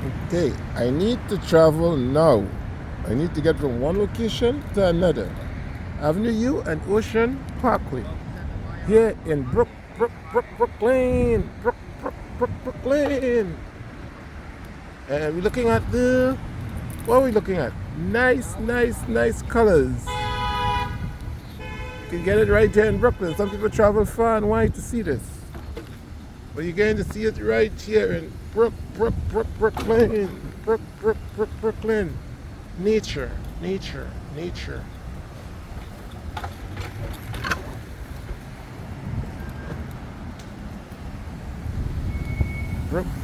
Okay, I need to travel now. I need to get from one location to another. Avenue U and Ocean Parkway. Here in Brooklyn. Brooklyn. And we're looking at what are we looking at? Nice colors. You can get it right here in Brooklyn. Some people travel far and wide to see this. But you're going to see it right here in Brooklyn. Brooklyn. Nature. Brooklyn.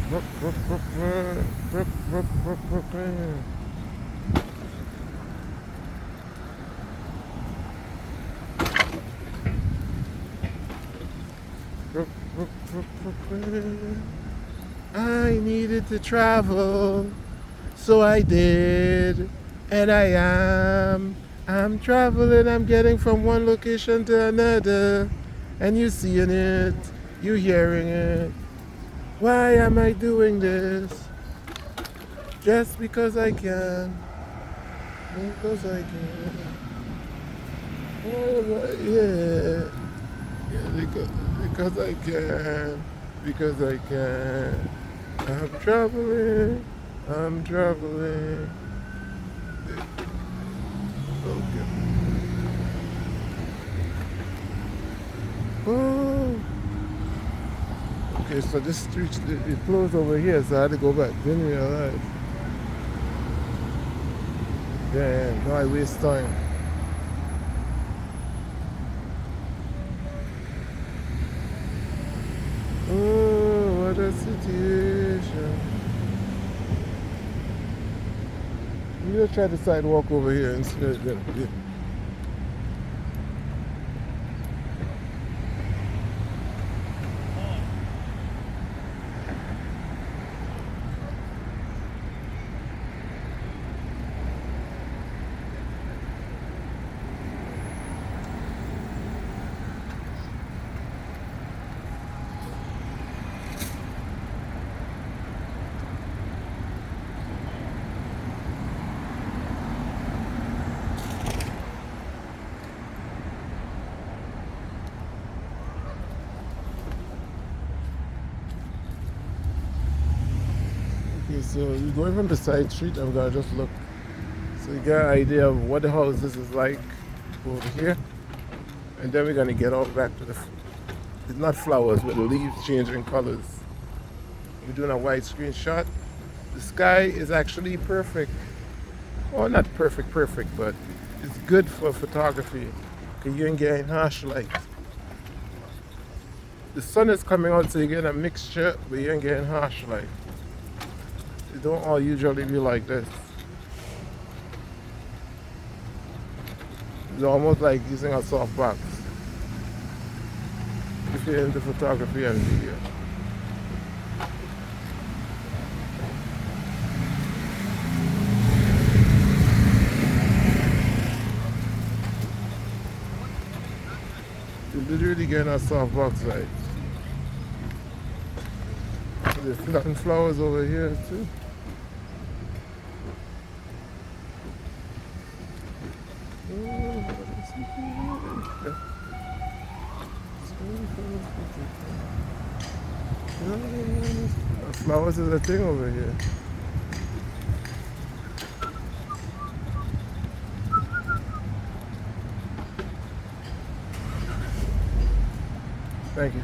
Brooklyn. I needed to travel, so I did, and I am. I'm traveling, I'm getting from one location to another, and you seeing it, you hearing it. Why am I doing this? Just because I can. Because I can. Yeah. Because I can. Because I can. I'm traveling. Okay. Oh. Okay, so this street it closed over here, so I had to go back. Didn't realize. Yeah, no, I waste time. Oh, what a situation. You just try the sidewalk over here instead. Yeah. Okay, so you're going from the side street. I'm gonna just look. So you get an idea of what the house this is like over here. And then we're gonna get all back to it's not flowers, but the leaves changing colors. We're doing a widescreen shot. The sky is actually perfect. Well, not perfect, but it's good for photography. Because you ain't getting harsh light. The sun is coming out, so you get a mixture, but you ain't getting harsh light. It don't all usually be like this. It's almost like using a softbox if you're into photography and video. You're literally getting a softbox light. There's nothing flowers over here too. Flowers is a thing over here. Thank you.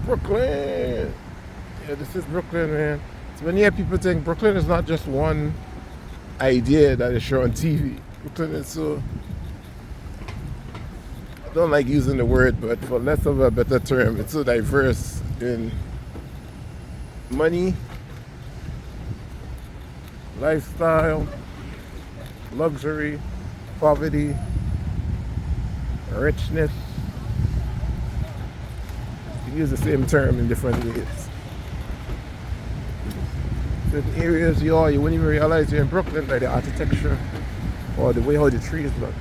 Brooklyn. Yeah, this is Brooklyn, man. So when you hear people think Brooklyn is not just one idea that is shown on TV. Brooklyn is so. I don't like using the word, but for less of a better term, it's so diverse in money, lifestyle, luxury, poverty, richness. You can use the same term in different ways. Certain areas you wouldn't even realize you're in Brooklyn by the architecture or the way how the trees look.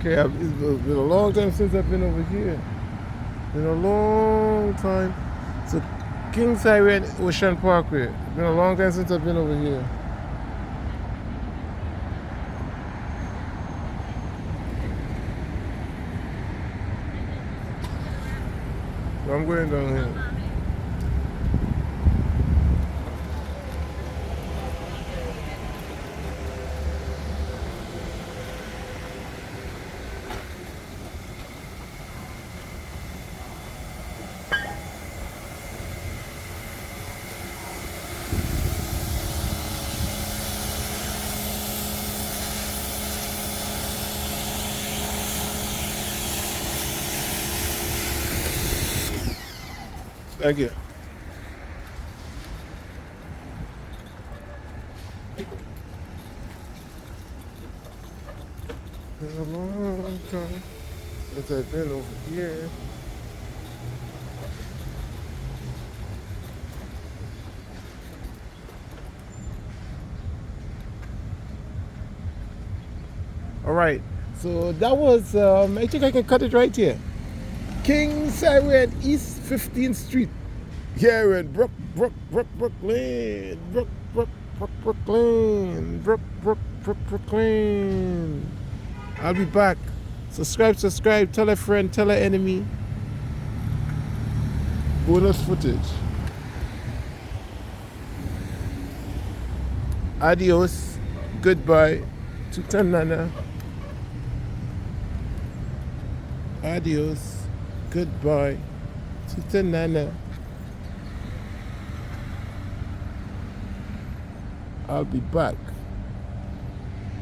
Okay, it's been a long time since I've been over here. Been a long time. So Kings Highway and Ocean Parkway. Been a long time since I've been over here. So I'm going down here. Thank you. Been a long time since I've been over here. All right, so that was, I think I can cut it right here. Kings Highway and East 15th Street. Here in Brooklyn. Brooklyn. I'll be back. Subscribe, tell a friend, tell an enemy. Bonus footage. Adios. Goodbye. Tutanana. Adios. Goodbye. Tutanana. I'll be back.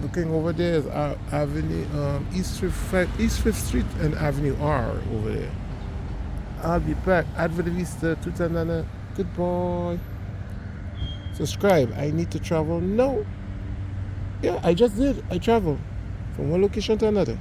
Looking over there is Avenue East 5th Street and Avenue R over there. I'll be back. Advent Vista, Tutanana. Goodbye. Subscribe. I need to travel. No. Yeah, I just did. I traveled from one location to another.